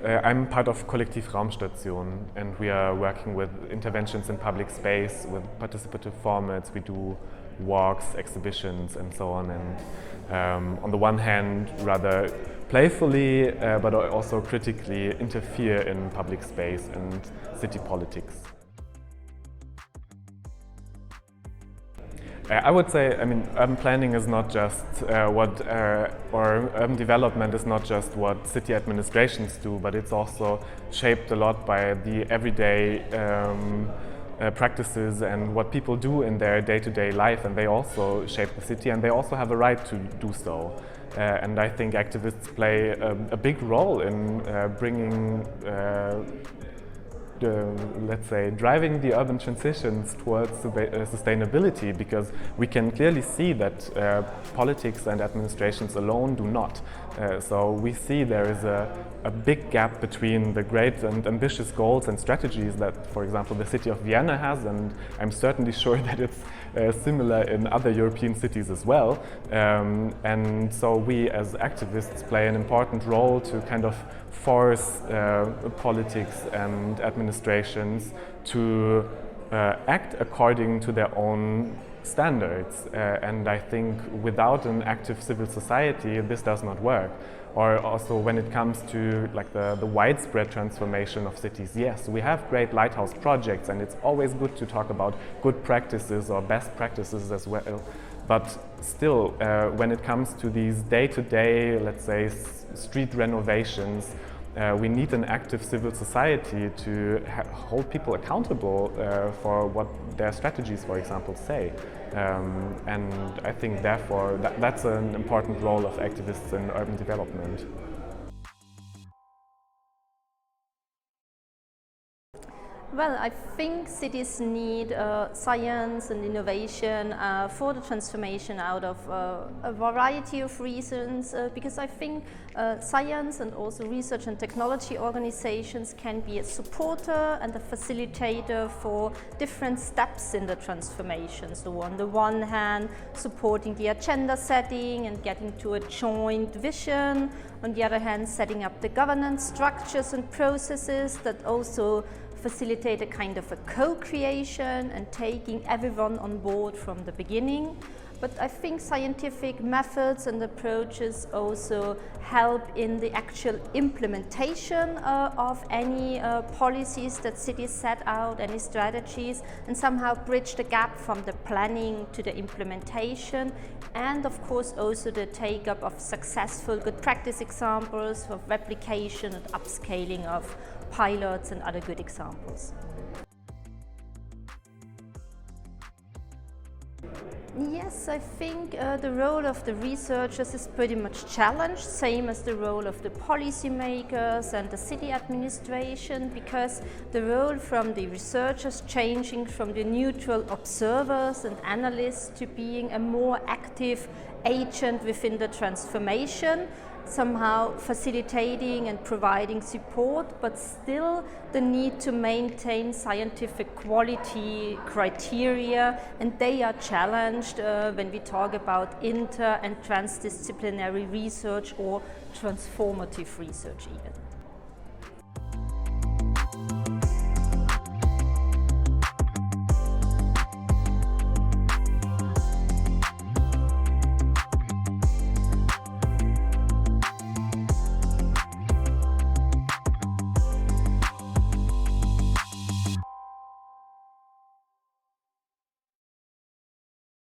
I'm part of Kollektiv Raustation, and we are working with interventions in public space, with participative formats. We do walks, exhibitions, and so on. And on the one hand, rather playfully, but also critically interfere in public space and city politics. I would say, urban planning is not just or urban development is not just what city administrations do, but it's also shaped a lot by the everyday practices and what people do in their day-to-day life, and they also shape the city, and they also have a right to do so. And I think activists play a big role in bringing let's say, driving the urban transitions towards sustainability, because we can clearly see that politics and administrations alone do not. So we see there is a big gap between the great and ambitious goals and strategies that, for example, the city of Vienna has, and I'm certainly sure that it's similar in other European cities as well. And so we as activists play an important role to kind of force politics and administrations to act according to their own standards. And I think without an active civil society, this does not work. Or also when it comes to like the widespread transformation of cities, yes, we have great lighthouse projects, and it's always good to talk about good practices or best practices as well. But still, when it comes to these day-to-day, let's say, street renovations, we need an active civil society to hold people accountable for what their strategies, for example, say. And I think, therefore, that's an important role of activists in urban development. Well, I think cities need science and innovation for the transformation out of a variety of reasons, because I think science and also research and technology organizations can be a supporter and a facilitator for different steps in the transformation. So on the one hand, supporting the agenda setting and getting to a joint vision. On the other hand, setting up the governance structures and processes that also facilitate a kind of a co-creation and taking everyone on board from the beginning. But I think scientific methods and approaches also help in the actual implementation of any policies that cities set out, any strategies, and somehow bridge the gap from the planning to the implementation, and of course also the take-up of successful good practice examples of replication and upscaling of pilots and other good examples. Yes, I think the role of the researchers is pretty much challenged, same as the role of the policymakers and the city administration, because the role from the researchers changing from the neutral observers and analysts to being a more active agent within the transformation, somehow facilitating and providing support, but still the need to maintain scientific quality criteria, and they are challenged when we talk about inter- and transdisciplinary research or transformative research even.